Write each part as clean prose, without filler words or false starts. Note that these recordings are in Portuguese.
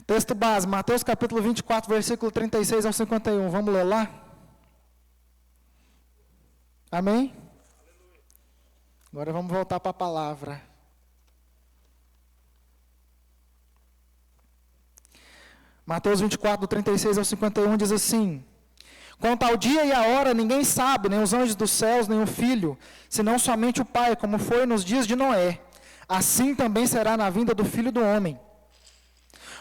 Texto base, Mateus capítulo 24, versículo 36 ao 51. Vamos ler lá? Amém? Agora vamos voltar para a palavra. Mateus 24, do 36 ao 51 diz assim: quanto ao dia e a hora, ninguém sabe, nem os anjos dos céus, nem o Filho, senão somente o Pai, como foi nos dias de Noé. Assim também será na vinda do Filho do Homem.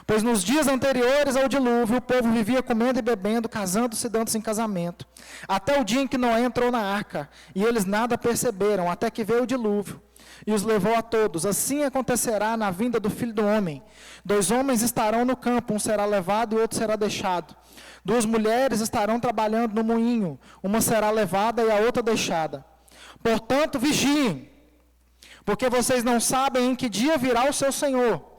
Pois nos dias anteriores ao dilúvio, o povo vivia comendo e bebendo, casando-se e dando-se em casamento, até o dia em que Noé entrou na arca, e eles nada perceberam, até que veio o dilúvio, e os levou a todos. Assim acontecerá na vinda do Filho do Homem. 2 homens estarão no campo, um será levado e outro será deixado. 2 mulheres estarão trabalhando no moinho, uma será levada e a outra deixada. Portanto, vigiem, porque vocês não sabem em que dia virá o seu Senhor.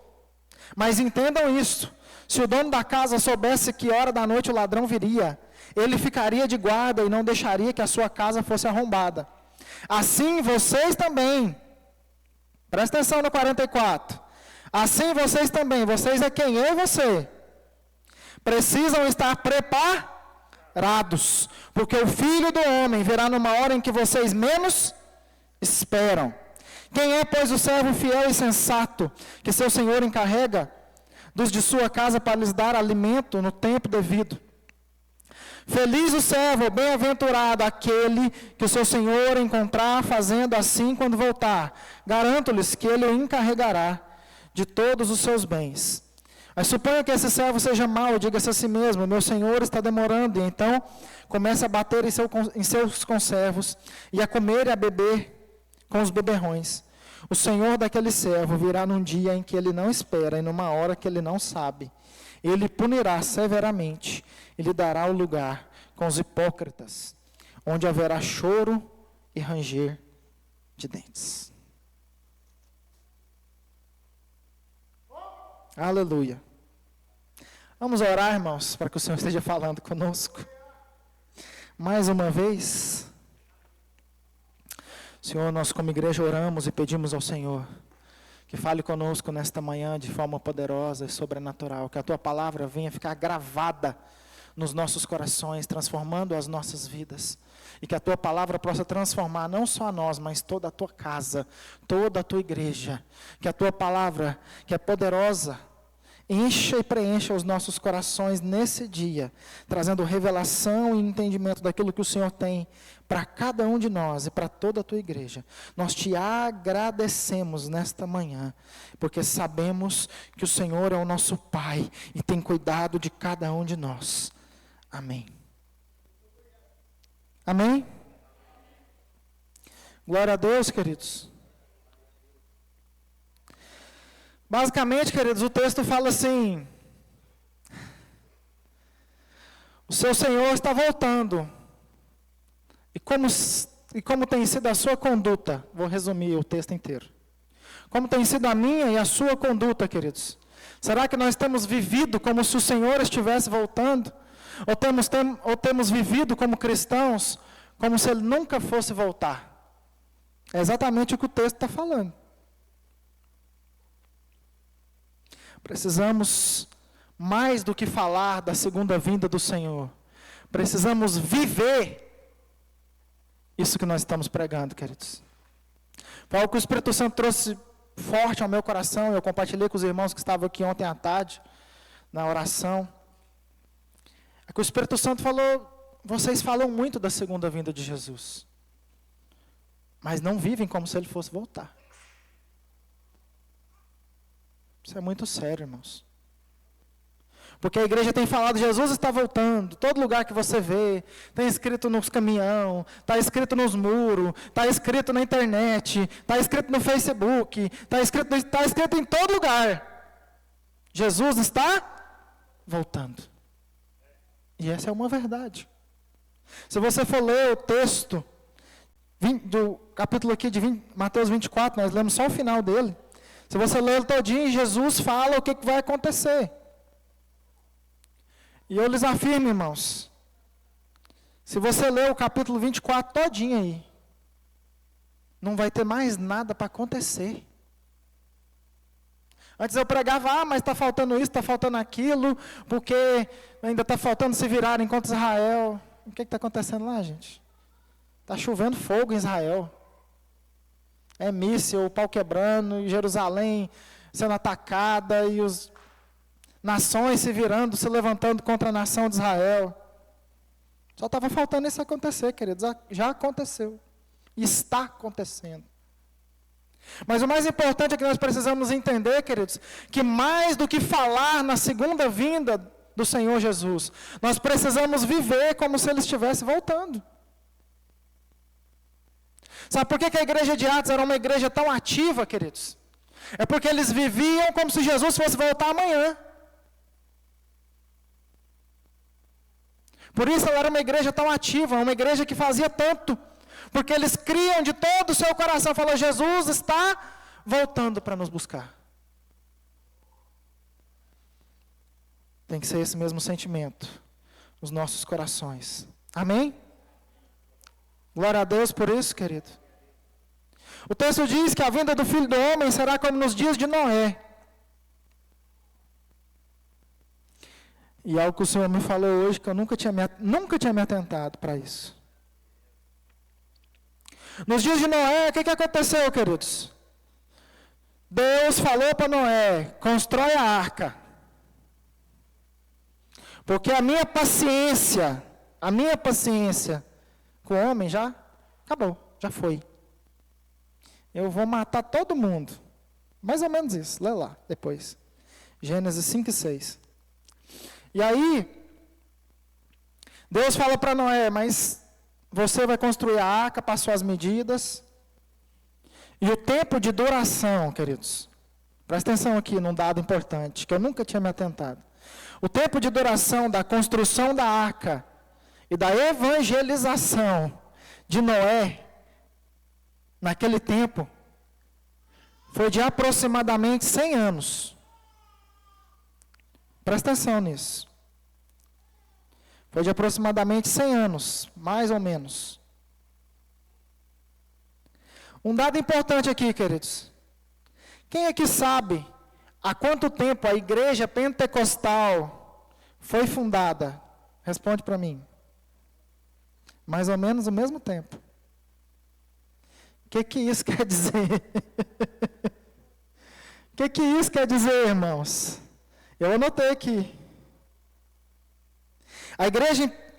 Mas entendam isso: se o dono da casa soubesse que hora da noite o ladrão viria, ele ficaria de guarda e não deixaria que a sua casa fosse arrombada. Assim vocês também, presta atenção no 44, assim vocês também, vocês é quem? Eu e você, precisam estar preparados, porque o Filho do Homem virá numa hora em que vocês menos esperam. Quem é, pois, o servo fiel e sensato, que seu senhor encarrega dos de sua casa para lhes dar alimento no tempo devido? Feliz o servo, bem-aventurado aquele que o seu senhor encontrar fazendo assim quando voltar. Garanto-lhes que ele o encarregará de todos os seus bens. Mas suponha que esse servo seja mau e diga-se a si mesmo: meu senhor está demorando, e então começa a bater em seus conservos, e a comer e a beber com os beberrões. O senhor daquele servo virá num dia em que ele não espera e numa hora que ele não sabe. Ele punirá severamente e lhe dará o lugar com os hipócritas, onde haverá choro e ranger de dentes. Aleluia. Vamos orar, irmãos, para que o Senhor esteja falando conosco mais uma vez. Senhor, nós como igreja oramos e pedimos ao Senhor que fale conosco nesta manhã de forma poderosa e sobrenatural, que a Tua palavra venha ficar gravada nos nossos corações, transformando as nossas vidas, e que a Tua palavra possa transformar não só a nós, mas toda a Tua casa, toda a Tua igreja, que a Tua palavra, que é poderosa, encha e preencha os nossos corações nesse dia, trazendo revelação e entendimento daquilo que o Senhor tem para cada um de nós e para toda a Tua igreja. Nós Te agradecemos nesta manhã, porque sabemos que o Senhor é o nosso Pai e tem cuidado de cada um de nós. Amém. Amém? Glória a Deus, queridos. Basicamente, queridos, o texto fala assim: o seu Senhor está voltando. E como tem sido a sua conduta? Vou resumir o texto inteiro. Como tem sido a minha e a sua conduta, queridos? Será que nós temos vivido como se o Senhor estivesse voltando? Ou temos vivido como cristãos, como se Ele nunca fosse voltar? É exatamente o que o texto está falando. Precisamos, mais do que falar da segunda vinda do Senhor, precisamos viver isso que nós estamos pregando, queridos. Foi algo que o Espírito Santo trouxe forte ao meu coração. Eu compartilhei com os irmãos que estavam aqui ontem à tarde, na oração. É que o Espírito Santo falou: vocês falam muito da segunda vinda de Jesus, mas não vivem como se Ele fosse voltar. Isso é muito sério, irmãos. Porque a igreja tem falado: Jesus está voltando. Todo lugar que você vê, está escrito nos caminhões, está escrito nos muros, está escrito na internet, está escrito no Facebook, está escrito em todo lugar. Jesus está voltando. E essa é uma verdade. Se você for ler o texto do capítulo aqui de Mateus 24, nós lemos só o final dele. Se você ler ele todinho, Jesus fala o que vai acontecer. E eu lhes afirmo, irmãos, se você ler o capítulo 24 todinho aí, não vai ter mais nada para acontecer. Antes eu pregava, mas está faltando isso, está faltando aquilo, porque ainda está faltando se virar contra Israel. O que está acontecendo lá, gente? Está chovendo fogo em Israel. É míssil, o pau quebrando, e Jerusalém sendo atacada, e as nações se virando, se levantando contra a nação de Israel. Só estava faltando isso acontecer, queridos. Já aconteceu. Está acontecendo. Mas o mais importante é que nós precisamos entender, queridos, que mais do que falar na segunda vinda do Senhor Jesus, nós precisamos viver como se Ele estivesse voltando. Sabe por que a igreja de Atos era uma igreja tão ativa, queridos? É porque eles viviam como se Jesus fosse voltar amanhã. Por isso ela era uma igreja tão ativa, uma igreja que fazia tanto. Porque eles criam de todo o seu coração, falou, Jesus está voltando para nos buscar. Tem que ser esse mesmo sentimento nos nossos corações. Amém? Glória a Deus por isso, querido. O texto diz que a vinda do Filho do Homem será como nos dias de Noé. E algo que o Senhor me falou hoje, que eu nunca tinha me atentado para isso. Nos dias de Noé, o que aconteceu, queridos? Deus falou para Noé, constrói a arca. Porque a minha paciência com o homem já acabou, já foi. Eu vou matar todo mundo. Mais ou menos isso, lê lá depois. Gênesis 5 e 6. E aí, Deus fala para Noé, mas você vai construir a arca, passou as medidas. E o tempo de duração, queridos, presta atenção aqui num dado importante, que eu nunca tinha me atentado. O tempo de duração da construção da arca e da evangelização de Noé, naquele tempo, foi de aproximadamente 100 anos. Presta atenção nisso. Foi de aproximadamente 100 anos, mais ou menos. Um dado importante aqui, queridos. Quem aqui sabe há quanto tempo a igreja pentecostal foi fundada? Responde para mim. Mais ou menos o mesmo tempo. O que isso quer dizer? O que isso quer dizer, irmãos? Eu anotei aqui.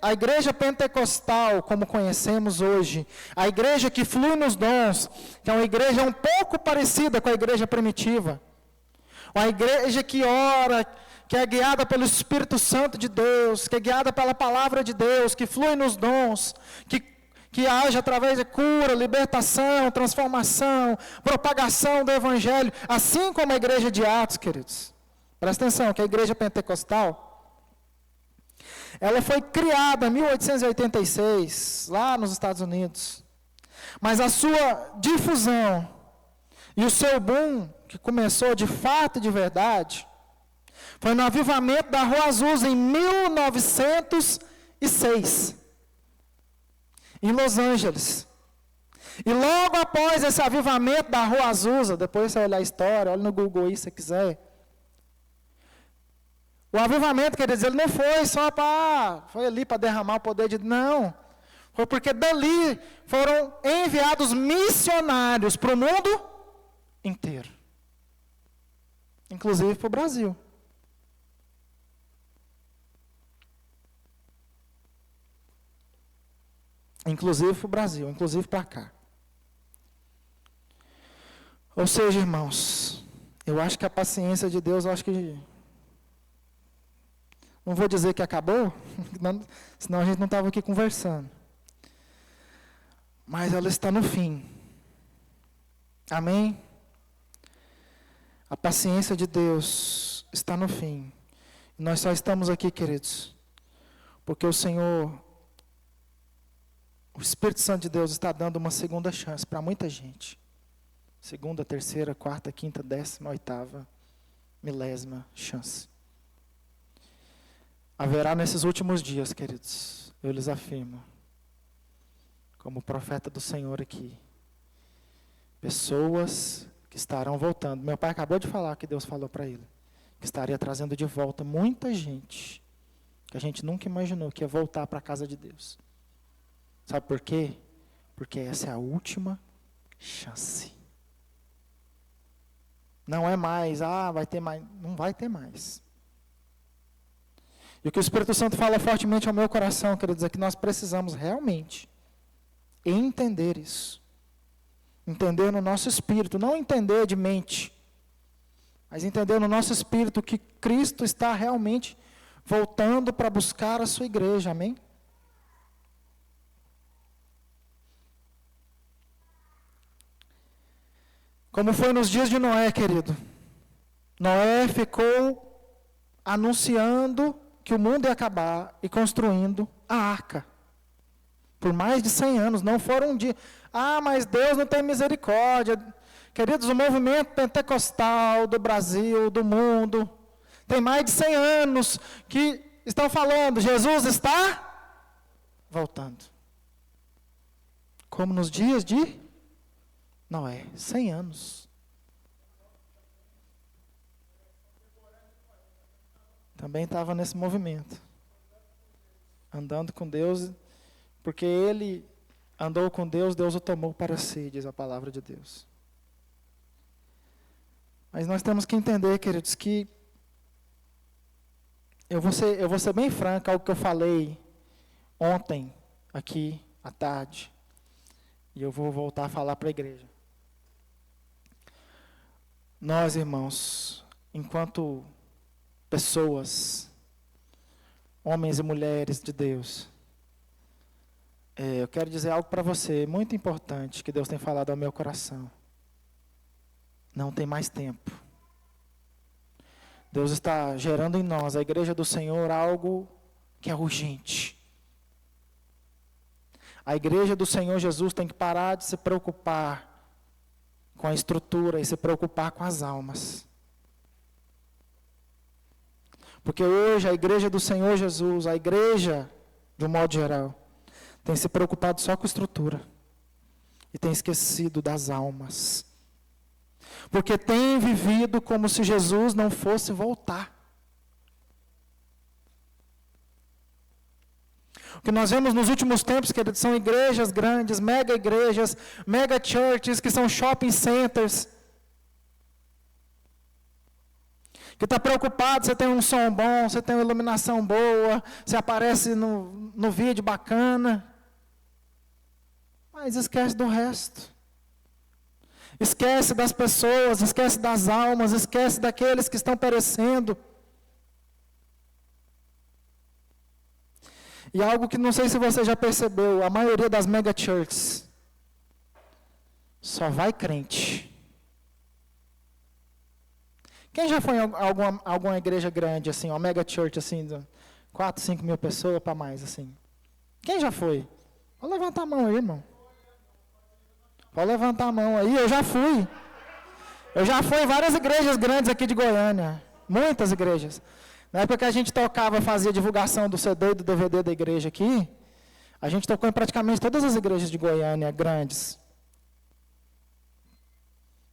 A igreja pentecostal, como conhecemos hoje, a igreja que flui nos dons, que é uma igreja um pouco parecida com a igreja primitiva, uma igreja que ora, que é guiada pelo Espírito Santo de Deus, que é guiada pela palavra de Deus, que flui nos dons, que age através de cura, libertação, transformação, propagação do Evangelho, assim como a igreja de Atos, queridos. Presta atenção, que a igreja pentecostal, ela foi criada em 1886, lá nos Estados Unidos. Mas a sua difusão e o seu boom, que começou de fato e de verdade, foi no avivamento da Rua Azusa em 1906, em Los Angeles. E logo após esse avivamento da Rua Azusa, depois você olhar a história, olha no Google aí se você quiser. O avivamento, quer dizer, ele não foi só foi ali para derramar o poder de Deus, não. Foi porque dali foram enviados missionários para o mundo inteiro. Inclusive para o Brasil. Inclusive para o Brasil, inclusive para cá. Ou seja, irmãos, eu acho que a paciência de Deus, não vou dizer que acabou, senão a gente não estava aqui conversando. Mas ela está no fim. Amém? A paciência de Deus está no fim. Nós só estamos aqui, queridos, porque o Senhor, o Espírito Santo de Deus está dando uma segunda chance para muita gente. Segunda, terceira, quarta, quinta, 10ª, 8ª, 1000ª chance. Haverá nesses últimos dias, queridos, eu lhes afirmo, como profeta do Senhor aqui, pessoas que estarão voltando. Meu pai acabou de falar que Deus falou para ele, que estaria trazendo de volta muita gente, que a gente nunca imaginou que ia voltar para a casa de Deus. Sabe por quê? Porque essa é a última chance. Não é mais, vai ter mais. Não vai ter mais. E o que o Espírito Santo fala fortemente ao meu coração, queridos, é que nós precisamos realmente entender isso. Entender no nosso espírito, não entender de mente, mas entender no nosso espírito que Cristo está realmente voltando para buscar a sua igreja, amém? Como foi nos dias de Noé, querido. Noé ficou anunciando que o mundo ia acabar e construindo a arca. Por mais de 100 anos, não foram um dia. Mas Deus não tem misericórdia. Queridos, o movimento pentecostal do Brasil, do mundo, tem mais de 100 anos que estão falando, Jesus está voltando. Como nos dias de Noé, 100 anos. Também estava nesse movimento. Andando com Deus, porque ele andou com Deus, Deus o tomou para si, diz a palavra de Deus. Mas nós temos que entender, queridos, que eu vou ser bem franco, algo que eu falei ontem, aqui, à tarde, e eu vou voltar a falar para a igreja. Nós, irmãos, enquanto pessoas, homens e mulheres de Deus, eu quero dizer algo para você, muito importante, que Deus tem falado ao meu coração. Não tem mais tempo. Deus está gerando em nós, a igreja do Senhor, algo que é urgente. A igreja do Senhor Jesus tem que parar de se preocupar com a estrutura e se preocupar com as almas. Porque hoje a igreja do Senhor Jesus, a igreja, de um modo geral, tem se preocupado só com estrutura. E tem esquecido das almas. Porque tem vivido como se Jesus não fosse voltar. O que nós vemos nos últimos tempos, queridos, são igrejas grandes, mega churches, que são shopping centers. Que está preocupado, você tem um som bom, você tem uma iluminação boa, você aparece no vídeo bacana. Mas esquece do resto. Esquece das pessoas, esquece das almas, esquece daqueles que estão perecendo. E algo que não sei se você já percebeu, a maioria das mega churches só vai crente. Quem já foi em alguma igreja grande, assim, uma mega church, assim, de 4, 5 mil pessoas para mais, assim? Quem já foi? Pode levantar a mão aí, irmão. Pode levantar a mão aí, eu já fui. Eu já fui em várias igrejas grandes aqui de Goiânia. Muitas igrejas. Na época que a gente tocava, fazia divulgação do CD e do DVD da igreja aqui, a gente tocou em praticamente todas as igrejas de Goiânia, grandes.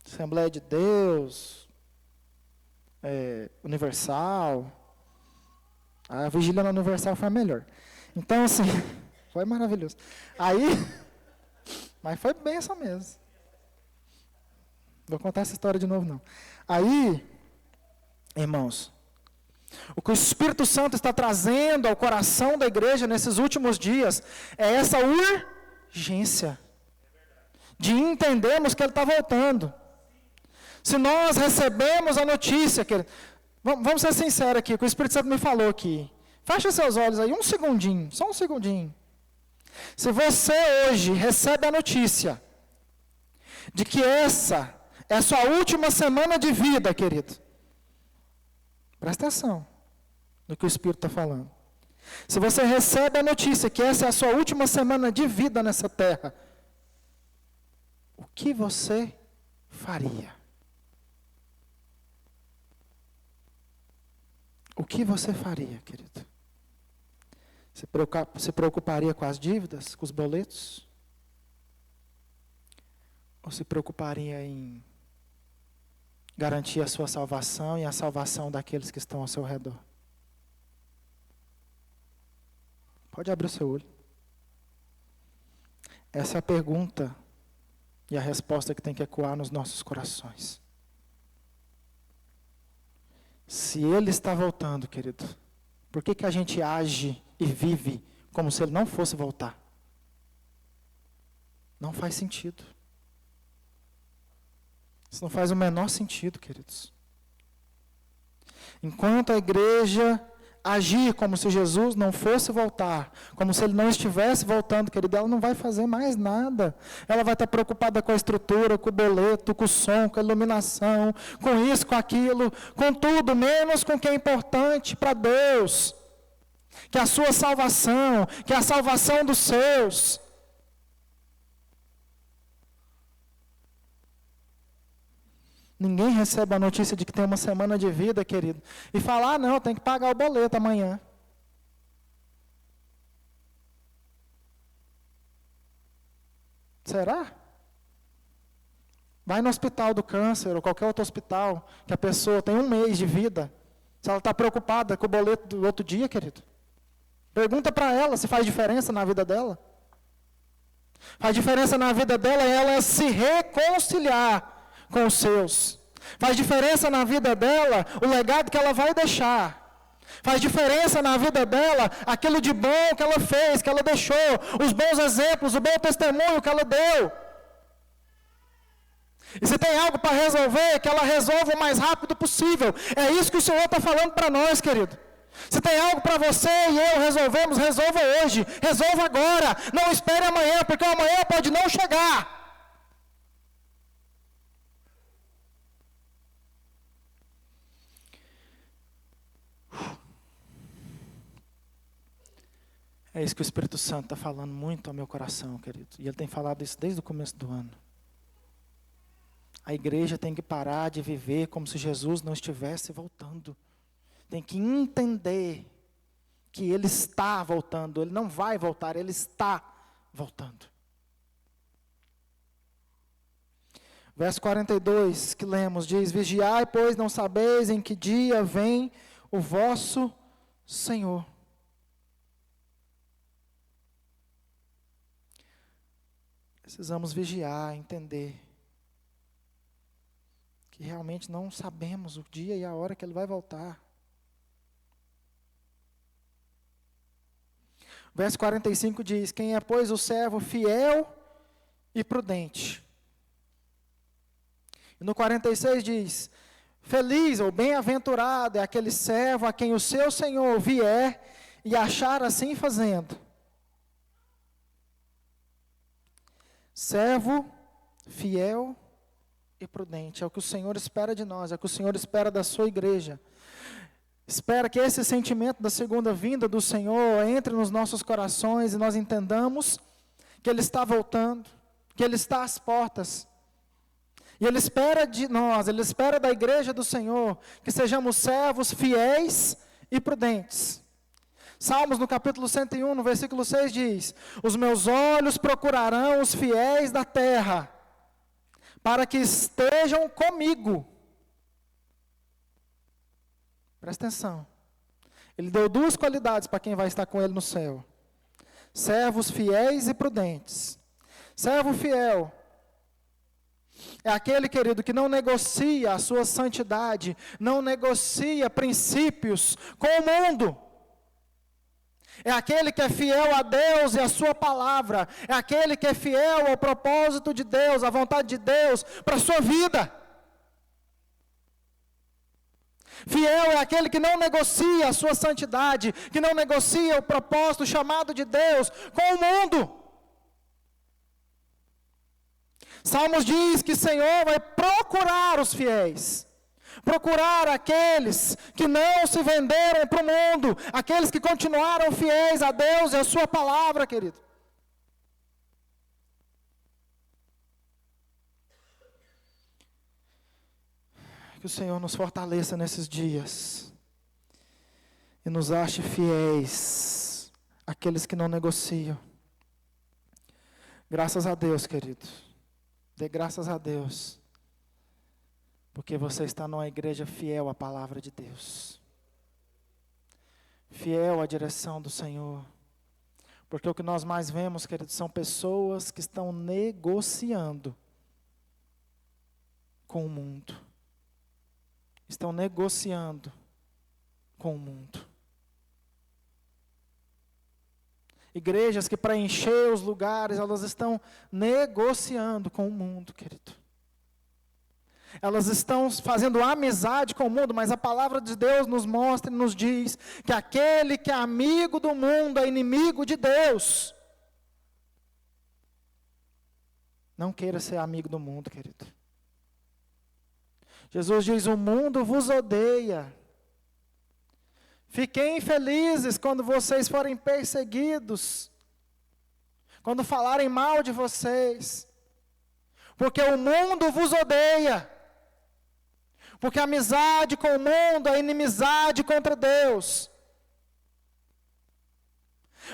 Assembleia de Deus, Universal. A vigília na Universal foi a melhor. Então, assim, foi maravilhoso. Mas foi bênção mesmo. Vou contar essa história de novo, não. Aí, irmãos, o que o Espírito Santo está trazendo ao coração da igreja nesses últimos dias é essa urgência de entendermos que Ele está voltando. Se nós recebemos a notícia, vamos ser sinceros aqui, o que o Espírito Santo me falou aqui. Fecha seus olhos aí, um segundinho, só um segundinho. Se você hoje recebe a notícia de que essa é a sua última semana de vida, querido, presta atenção no que o Espírito está falando. Se você recebe a notícia que essa é a sua última semana de vida nessa terra, o que você faria? O que você faria, querido? Se preocuparia com as dívidas, com os boletos? Ou se preocuparia em garantir a sua salvação e a salvação daqueles que estão ao seu redor. Pode abrir o seu olho. Essa é a pergunta e a resposta que tem que ecoar nos nossos corações. Se Ele está voltando, querido, por que a gente age e vive como se Ele não fosse voltar? Não faz sentido. Isso não faz o menor sentido, queridos. Enquanto a igreja agir como se Jesus não fosse voltar, como se Ele não estivesse voltando, querido, ela não vai fazer mais nada. Ela vai estar preocupada com a estrutura, com o boleto, com o som, com a iluminação, com isso, com aquilo, com tudo, menos com o que é importante para Deus, que é a sua salvação, que é a salvação dos seus. Ninguém recebe a notícia de que tem uma semana de vida, querido, e fala, não, tem que pagar o boleto amanhã. Será? Vai no hospital do câncer, ou qualquer outro hospital, que a pessoa tem 1 mês de vida, se ela está preocupada com o boleto do outro dia, querido. Pergunta para ela se faz diferença na vida dela. Faz diferença na vida dela ela se reconciliar com os seus. Faz diferença na vida dela o legado que ela vai deixar. Faz diferença na vida dela aquilo de bom que ela fez, que ela deixou, os bons exemplos, o bom testemunho que ela deu. E se tem algo para resolver, que ela resolva o mais rápido possível. É isso que o Senhor está falando para nós, querido. Se tem algo para você e eu resolvemos, resolva hoje, resolva agora. Não espere amanhã, porque amanhã pode não chegar. É isso que o Espírito Santo está falando muito ao meu coração, querido. E Ele tem falado isso desde o começo do ano. A igreja tem que parar de viver como se Jesus não estivesse voltando. Tem que entender que Ele está voltando. Ele não vai voltar, Ele está voltando. Verso 42 que lemos diz, vigiai, pois não sabeis em que dia vem o vosso Senhor. Precisamos vigiar, entender que realmente não sabemos o dia e a hora que Ele vai voltar. Verso 45 diz, quem é, pois, o servo fiel e prudente. E no 46 diz, feliz ou bem-aventurado é aquele servo a quem o seu Senhor vier e achar assim fazendo. Servo, fiel e prudente. É o que o Senhor espera de nós, é o que o Senhor espera da sua igreja. Espera que esse sentimento da segunda vinda do Senhor entre nos nossos corações e nós entendamos que Ele está voltando, que Ele está às portas. E Ele espera de nós, Ele espera da igreja do Senhor, que sejamos servos fiéis e prudentes. Salmos no capítulo 101, no versículo 6 diz, os meus olhos procurarão os fiéis da terra, para que estejam comigo. Presta atenção. Ele deu 2 qualidades para quem vai estar com Ele no céu. Servos fiéis e prudentes. Servo fiel é aquele, querido, que não negocia a sua santidade, não negocia princípios com o mundo. É aquele que é fiel a Deus e a sua palavra. É aquele que é fiel ao propósito de Deus, à vontade de Deus para a sua vida. Fiel é aquele que não negocia a sua santidade, que não negocia o propósito, o chamado de Deus com o mundo. Salmos diz que o Senhor vai procurar os fiéis. Procurar aqueles que não se venderam para o mundo, aqueles que continuaram fiéis a Deus e a sua palavra, querido. Que o Senhor nos fortaleça nesses dias e nos ache fiéis, aqueles que não negociam. Graças a Deus, querido. Dê graças a Deus. Porque você está numa igreja fiel à palavra de Deus. Fiel à direção do Senhor. Porque o que nós mais vemos, queridos, são pessoas que estão negociando com o mundo. Estão negociando com o mundo. Igrejas que, para encher os lugares, elas estão negociando com o mundo, querido. Elas estão fazendo amizade com o mundo, mas a palavra de Deus nos mostra e nos diz que aquele que é amigo do mundo é inimigo de Deus. Não queira ser amigo do mundo, querido. Jesus diz: o mundo vos odeia. Fiquem felizes quando vocês forem perseguidos, quando falarem mal de vocês, porque o mundo vos odeia. Porque a amizade com o mundo é inimizade contra Deus.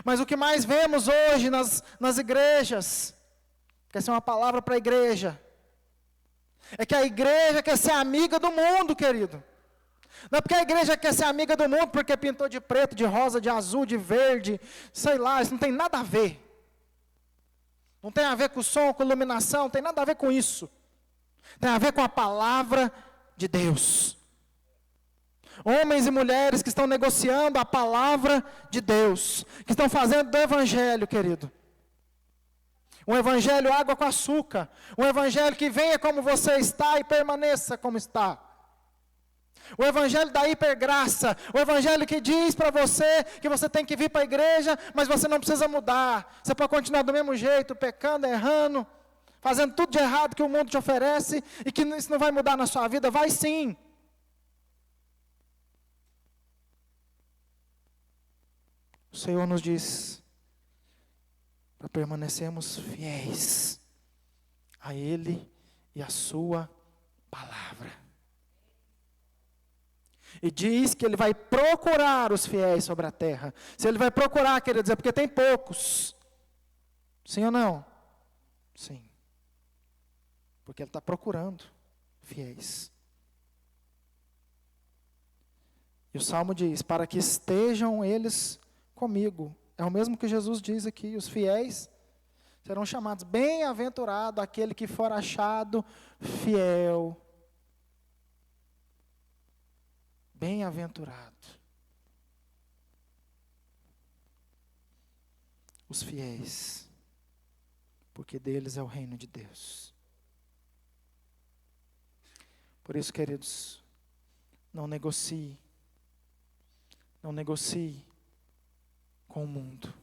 Mas o que mais vemos hoje nas igrejas, que essa é uma palavra para a igreja, é que a igreja quer ser amiga do mundo, querido. Não é porque a igreja quer ser amiga do mundo, porque pintou de preto, de rosa, de azul, de verde, sei lá, isso não tem nada a ver. Não tem a ver com som, com iluminação, não tem nada a ver com isso. Tem a ver com a palavra de Deus. Homens e mulheres que estão negociando a palavra de Deus, que estão fazendo do evangelho, querido, um evangelho água com açúcar, um evangelho que venha como você está e permaneça como está, o evangelho da hipergraça, o evangelho que diz para você que você tem que vir para a igreja, mas você não precisa mudar, você pode continuar do mesmo jeito, pecando, errando, fazendo tudo de errado que o mundo te oferece, e que isso não vai mudar na sua vida. Vai sim. O Senhor nos diz para permanecermos fiéis a Ele e a sua palavra. E diz que Ele vai procurar os fiéis sobre a terra. Se Ele vai procurar, quer dizer, porque tem poucos. Sim ou não? Sim. Porque Ele está procurando fiéis. E o Salmo diz: para que estejam eles comigo. É o mesmo que Jesus diz aqui: os fiéis serão chamados bem-aventurado aquele que for achado fiel. Bem-aventurado os fiéis, porque deles é o reino de Deus. Por isso, queridos, não negocie com o mundo.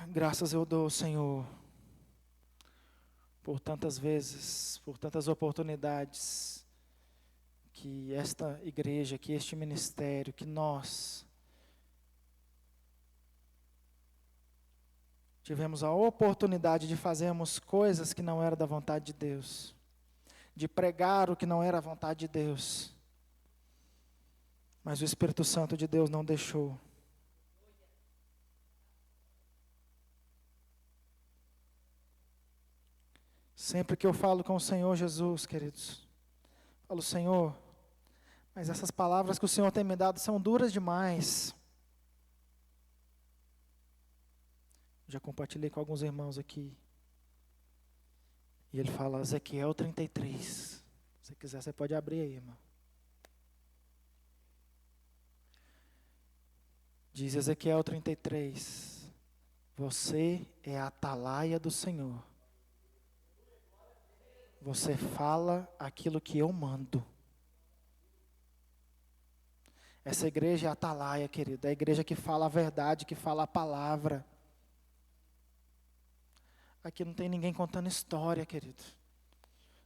Graças eu dou, Senhor, por tantas vezes, por tantas oportunidades, que esta igreja, que este ministério, que nós tivemos a oportunidade de fazermos coisas que não era da vontade de Deus, de pregar o que não era a vontade de Deus, mas o Espírito Santo de Deus não deixou. Sempre que eu falo com o Senhor Jesus, queridos, falo: Senhor, mas essas palavras que o Senhor tem me dado são duras demais. Já compartilhei com alguns irmãos aqui. E ele fala Ezequiel 33. Se você quiser, você pode abrir aí, irmão. Diz Ezequiel 33: você é a atalaia do Senhor. Você fala aquilo que eu mando. Essa igreja é a atalaia, querido. É a igreja que fala a verdade, que fala a palavra. Aqui não tem ninguém contando história, querido.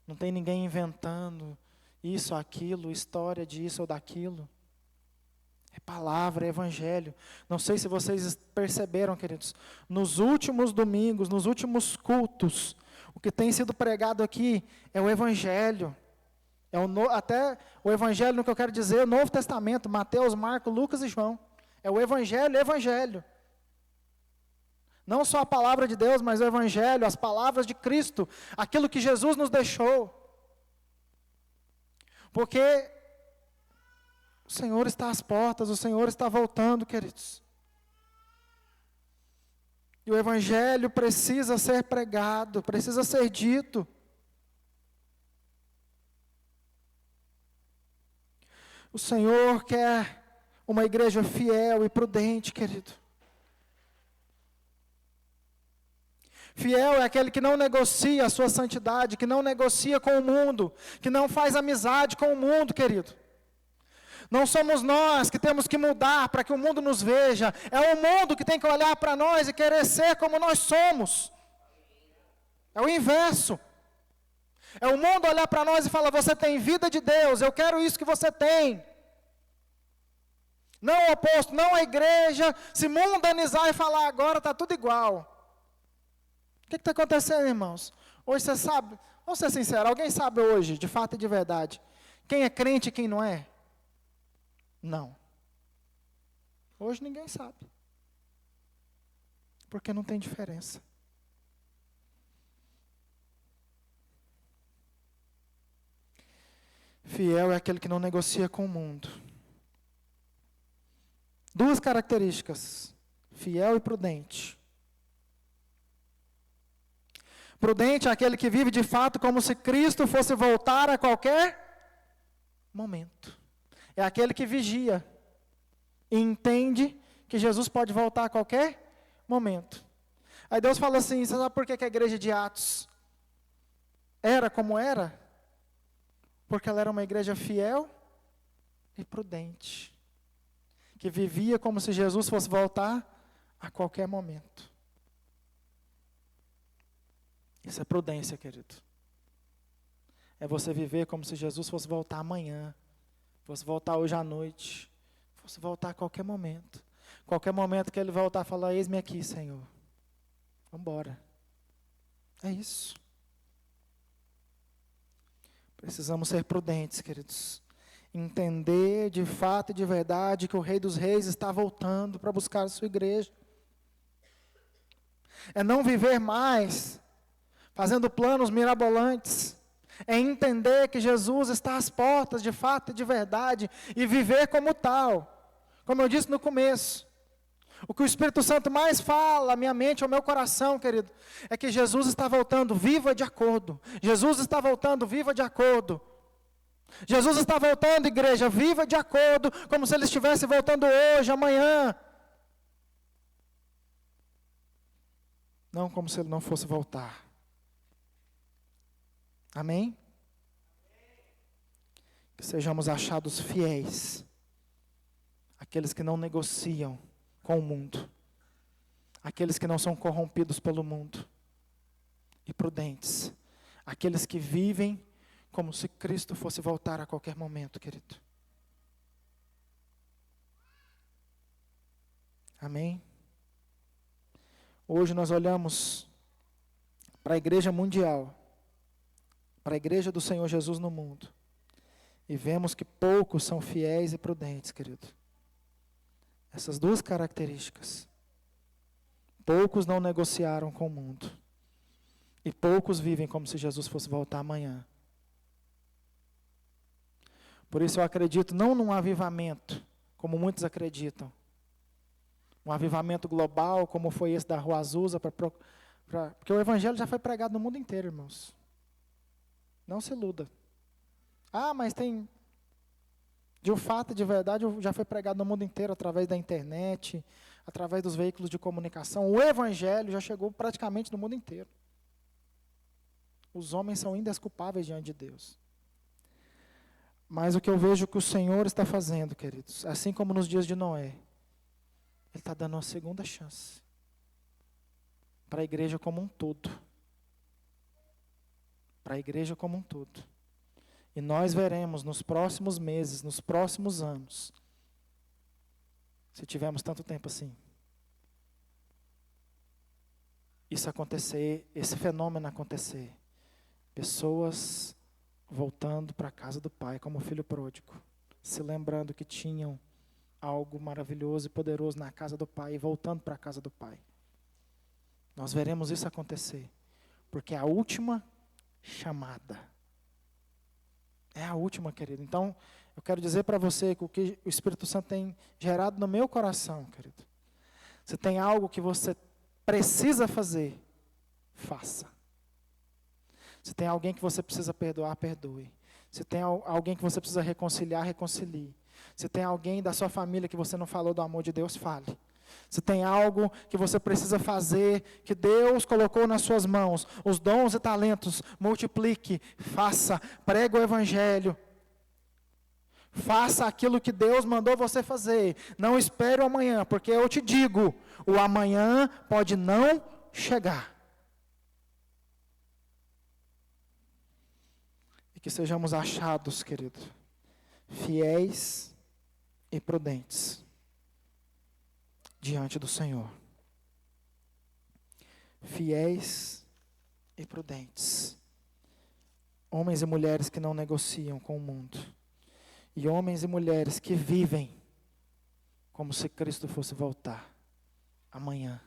Não tem ninguém inventando isso, aquilo, história disso ou daquilo. É palavra, é evangelho. Não sei se vocês perceberam, queridos, nos últimos domingos, nos últimos cultos, o que tem sido pregado aqui é o evangelho. Até o evangelho, no que eu quero dizer, o Novo Testamento, Mateus, Marcos, Lucas e João. É o evangelho, evangelho. Não só a palavra de Deus, mas o Evangelho, as palavras de Cristo, aquilo que Jesus nos deixou. Porque o Senhor está às portas, o Senhor está voltando, queridos. E o Evangelho precisa ser pregado, precisa ser dito. O Senhor quer uma igreja fiel e prudente, querido. Fiel é aquele que não negocia a sua santidade, que não negocia com o mundo, que não faz amizade com o mundo, querido. Não somos nós que temos que mudar para que o mundo nos veja. É o mundo que tem que olhar para nós e querer ser como nós somos. É o inverso. É o mundo olhar para nós e falar, você tem vida de Deus, eu quero isso que você tem. Não o oposto, não a igreja se mundanizar e falar, agora está tudo igual. O que está acontecendo, irmãos? Hoje você sabe, vamos ser sinceros, alguém sabe hoje, de fato e de verdade, quem é crente e quem não é? Não. Hoje ninguém sabe. Porque não tem diferença. Fiel é aquele que não negocia com o mundo. Duas características: fiel e prudente. Prudente é aquele que vive de fato como se Cristo fosse voltar a qualquer momento. É aquele que vigia e entende que Jesus pode voltar a qualquer momento. Aí Deus fala assim, você sabe por que a igreja de Atos era como era? Porque ela era uma igreja fiel e prudente, que vivia como se Jesus fosse voltar a qualquer momento. Isso é prudência, querido. É você viver como se Jesus fosse voltar amanhã, fosse voltar hoje à noite, fosse voltar a qualquer momento. Qualquer momento que ele voltar, falar, eis-me aqui, Senhor. Vamos embora. É isso. Precisamos ser prudentes, queridos. Entender de fato e de verdade que o Rei dos Reis está voltando para buscar a sua igreja. É não viver mais fazendo planos mirabolantes. É entender que Jesus está às portas de fato e de verdade e viver como tal. Como eu disse no começo, o que o Espírito Santo mais fala à minha mente, ao meu coração, querido, é que Jesus está voltando, viva de acordo. Jesus está voltando, viva de acordo. Jesus está voltando, igreja, viva de acordo, como se Ele estivesse voltando hoje, amanhã. Não como se Ele não fosse voltar. Amém? Que sejamos achados fiéis, aqueles que não negociam com o mundo, aqueles que não são corrompidos pelo mundo, e prudentes, aqueles que vivem como se Cristo fosse voltar a qualquer momento, querido. Amém? Hoje nós olhamos para a igreja mundial, para a igreja do Senhor Jesus no mundo, e vemos que poucos são fiéis e prudentes, querido. Essas duas características. Poucos não negociaram com o mundo. E poucos vivem como se Jesus fosse voltar amanhã. Por isso eu acredito não num avivamento, como muitos acreditam. Um avivamento global, como foi esse da Rua Azusa, porque o Evangelho já foi pregado no mundo inteiro, irmãos. Não se iluda. Ah, mas tem... De fato, de verdade, já foi pregado no mundo inteiro, através da internet, através dos veículos de comunicação. O Evangelho já chegou praticamente no mundo inteiro. Os homens são indesculpáveis diante de Deus. Mas o que eu vejo que o Senhor está fazendo, queridos, assim como nos dias de Noé, Ele está dando uma segunda chance para a igreja como um todo. Para a igreja como um todo. E nós veremos nos próximos meses, nos próximos anos, se tivermos tanto tempo assim, isso acontecer, esse fenômeno acontecer. Pessoas voltando para a casa do Pai, como o filho pródigo, se lembrando que tinham algo maravilhoso e poderoso na casa do Pai, e voltando para a casa do Pai. Nós veremos isso acontecer, porque é a última chamada. É a última, querido. Então, eu quero dizer para você que o que o Espírito Santo tem gerado no meu coração, querido. Se tem algo que você precisa fazer, faça. Se tem alguém que você precisa perdoar, perdoe. Se tem alguém que você precisa reconciliar, reconcilie. Se tem alguém da sua família que você não falou do amor de Deus, fale. Se tem algo que você precisa fazer, que Deus colocou nas suas mãos, os dons e talentos, multiplique, faça, pregue o Evangelho. Faça aquilo que Deus mandou você fazer. Não espere o amanhã, porque eu te digo, o amanhã pode não chegar. E que sejamos achados, querido, fiéis e prudentes diante do Senhor. Fiéis e prudentes. Homens e mulheres que não negociam com o mundo. E homens e mulheres que vivem como se Cristo fosse voltar amanhã.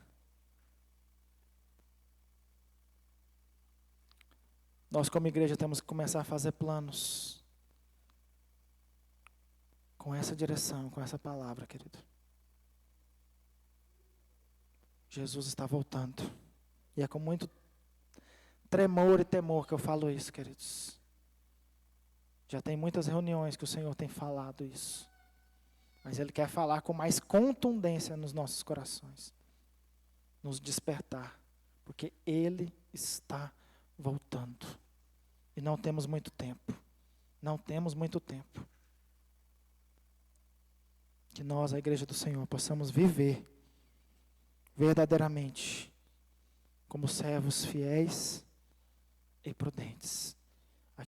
Nós como igreja temos que começar a fazer planos com essa direção, com essa palavra, querido. Jesus está voltando. E é com muito tremor e temor que eu falo isso, queridos. Já tem muitas reuniões que o Senhor tem falado isso. Mas Ele quer falar com mais contundência nos nossos corações. Nos despertar. Porque Ele está voltando. E não temos muito tempo. Não temos muito tempo. Que nós, a igreja do Senhor, possamos viver verdadeiramente como servos fiéis e prudentes.